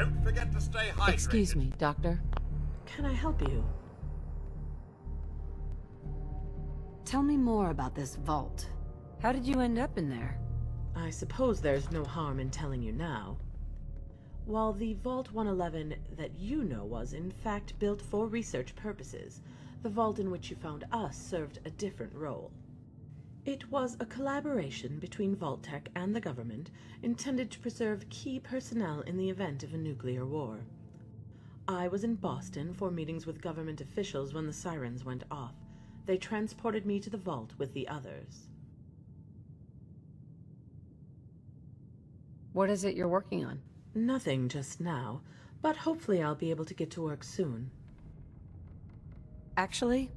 Don't forget to stay hydrated. Excuse me, Doctor. Can I help you? Tell me more about this vault. How did you end up in there? I suppose there's no harm in telling you now. While the Vault 111 that you know was in fact built for research purposes, the vault in which you found us served a different role. It was a collaboration between Vault-Tec and the government intended to preserve key personnel in the event of a nuclear war. I was in Boston for meetings with government officials when the sirens went off. They transported me to the vault with the others. What is it you're working on? Nothing just now, but hopefully I'll be able to get to work soon. Actually,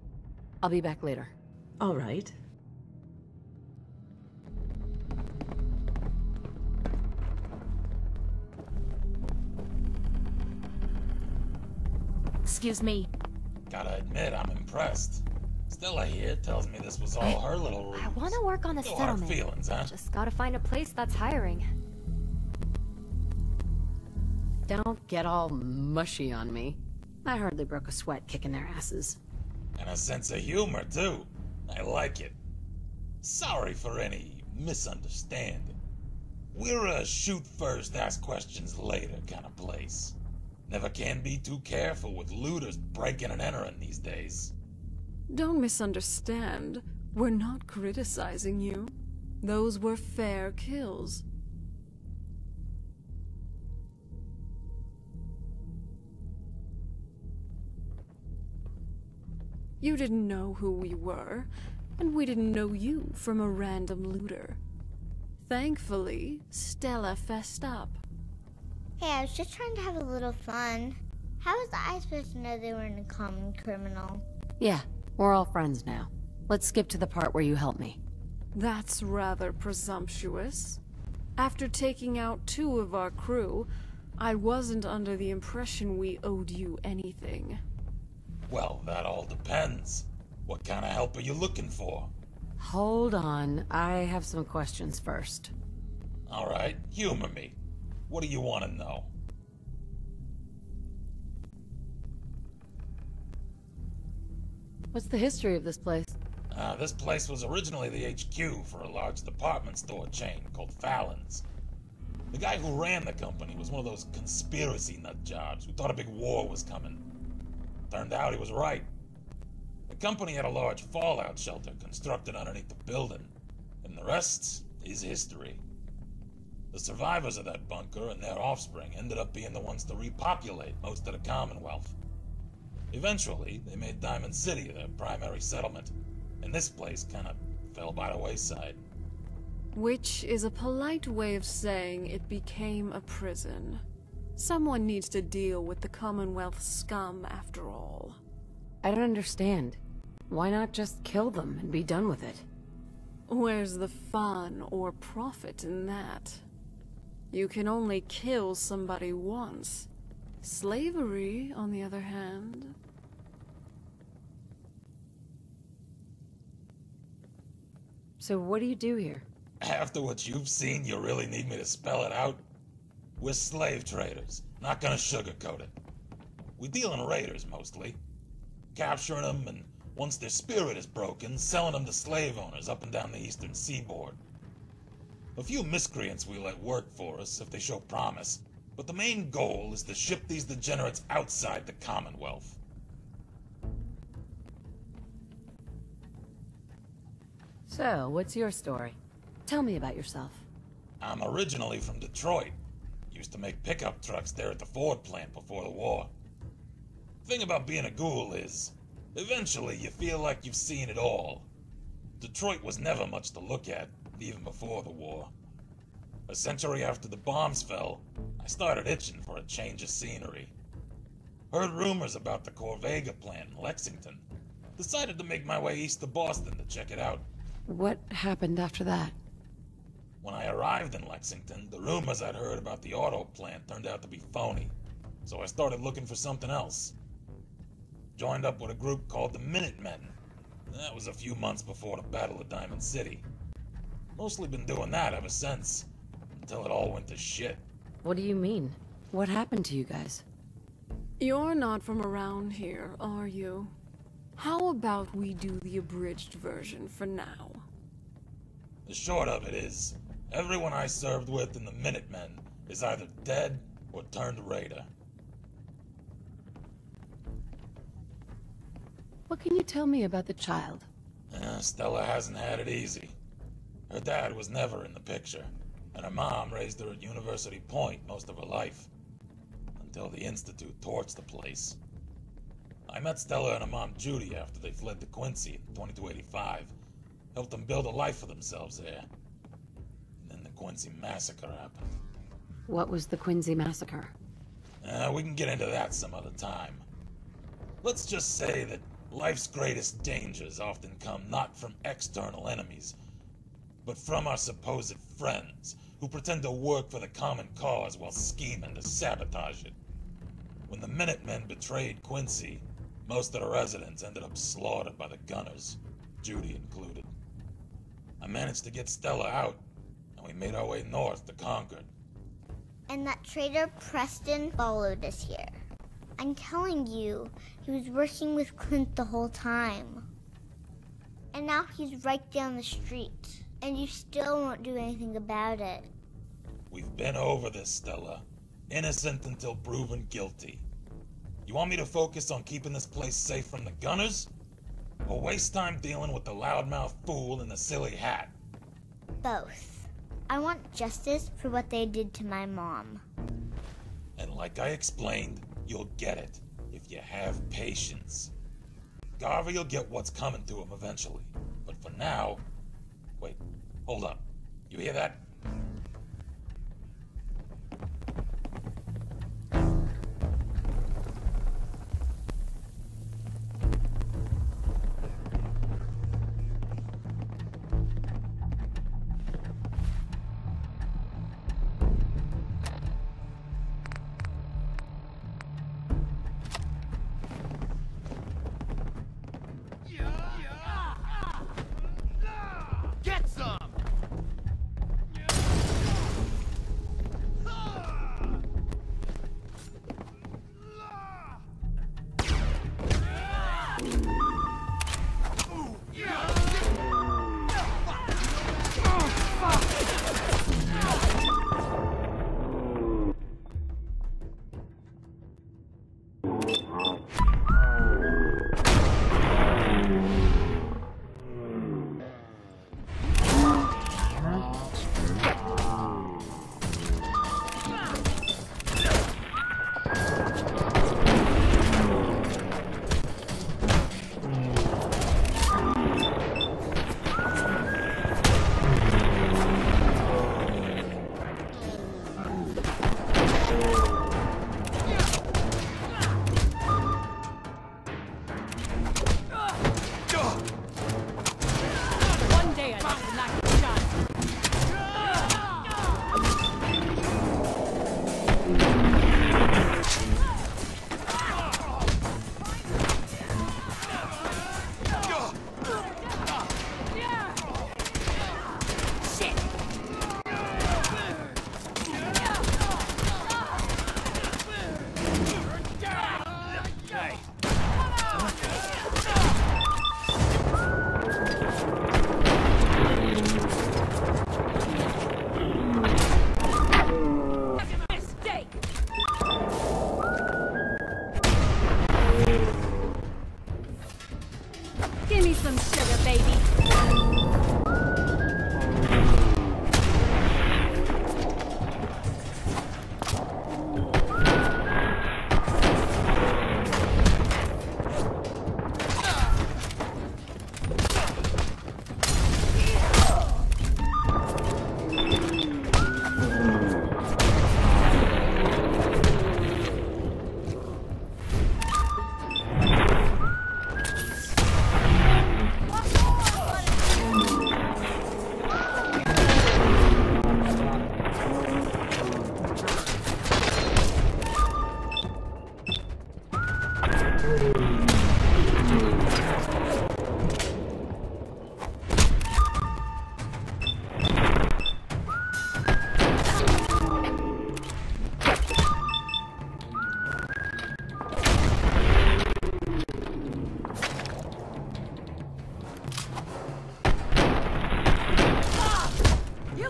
I'll be back later. All right. Excuse me. Gotta admit, I'm impressed. Stella here tells me this was all her little ruse. I want to work on the No hard settlement. feelings, huh? Just gotta find a place that's hiring. Don't get all mushy on me. I hardly broke a sweat kicking their asses. And a sense of humor, too. I like it. Sorry for any misunderstanding. We're a shoot first, ask questions later kind of place. Never can be too careful with looters breaking and entering these days. Don't misunderstand. We're not criticizing you. Those were fair kills. You didn't know who we were, and we didn't know you from a random looter. Thankfully, Stella fessed up. Hey, I was just trying to have a little fun. How was I supposed to know they weren't a common criminal? Yeah, we're all friends now. Let's skip to the part where you help me. That's rather presumptuous. After taking out 2 of our crew, I wasn't under the impression we owed you anything. Well, that all depends. What kind of help are you looking for? Hold on, I have some questions first. All right, humor me. What do you want to know? What's the history of this place? This place was originally the HQ for a large department store chain called Fallon's. The guy who ran the company was one of those conspiracy nut jobs who thought a big war was coming. Turned out he was right. The company had a large fallout shelter constructed underneath the building, and the rest is history. The survivors of that bunker and their offspring ended up being the ones to repopulate most of the Commonwealth. Eventually, they made Diamond City their primary settlement, and this place kind of fell by the wayside. Which is a polite way of saying it became a prison. Someone needs to deal with the Commonwealth scum after all. I don't understand. Why not just kill them and be done with it? Where's the fun or profit in that? You can only kill somebody once. Slavery, on the other hand... So what do you do here? After what you've seen, you really need me to spell it out? We're slave traders, not gonna sugarcoat it. We deal in raiders, mostly. Capturing them, and once their spirit is broken, selling them to slave owners up and down the eastern seaboard. A few miscreants we let work for us if they show promise, but the main goal is to ship these degenerates outside the Commonwealth. So, what's your story? Tell me about yourself. I'm originally from Detroit. Used to make pickup trucks there at the Ford plant before the war. Thing about being a ghoul is, eventually you feel like you've seen it all. Detroit was never much to look at, even before the war. A century after the bombs fell, I started itching for a change of scenery. Heard rumors about the Corvega plant in Lexington. Decided to make my way east to Boston to check it out. What happened after that? When I arrived in Lexington, the rumors I'd heard about the auto plant turned out to be phony, so I started looking for something else. Joined up with a group called the Minutemen. That was a few months before the Battle of Diamond City. Mostly been doing that ever since, until it all went to shit. What do you mean? What happened to you guys? You're not from around here, are you? How about we do the abridged version for now? The short of it is, everyone I served with in the Minutemen is either dead or turned raider. What can you tell me about the child? Stella hasn't had it easy. Her dad was never in the picture, and her mom raised her at University Point most of her life. Until the Institute torched the place. I met Stella and her mom Judy after they fled to Quincy in 2285. Helped them build a life for themselves there. And then the Quincy massacre happened. What was the Quincy massacre? We can get into that some other time. Let's just say that life's greatest dangers often come not from external enemies, but from our supposed friends, who pretend to work for the common cause while scheming to sabotage it. When the Minutemen betrayed Quincy, most of the residents ended up slaughtered by the gunners, Judy included. I managed to get Stella out, and we made our way north to Concord. And that traitor Preston followed us here. I'm telling you, he was working with Clint the whole time. And now he's right down the street, and you still won't do anything about it. We've been over this, Stella. Innocent until proven guilty. You want me to focus on keeping this place safe from the gunners? Or waste time dealing with the loudmouth fool in the silly hat? Both. I want justice for what they did to my mom. And like I explained, you'll get it if you have patience. Garvey will get what's coming to him eventually. But for now... Wait, hold up. You hear that? Get some!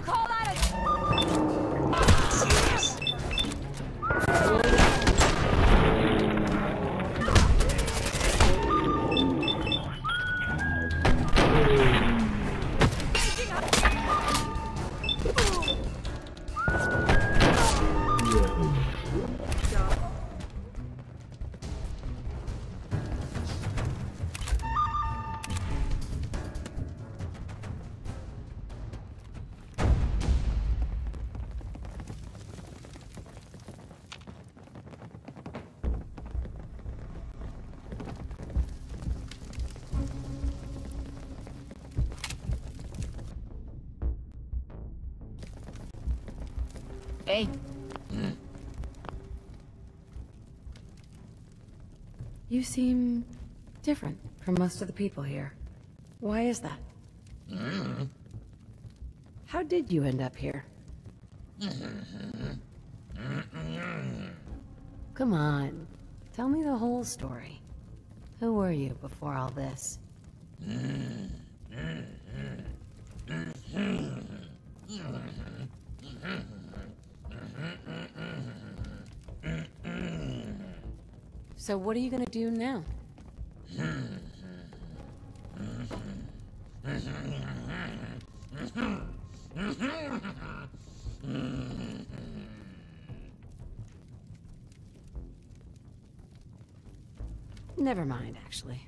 call that a... Serious. Hey. You seem different from most of the people here. Why is that? How did you end up here? Come on. Tell me the whole story. Who were you before all this? So what are you gonna do now? Never mind, actually.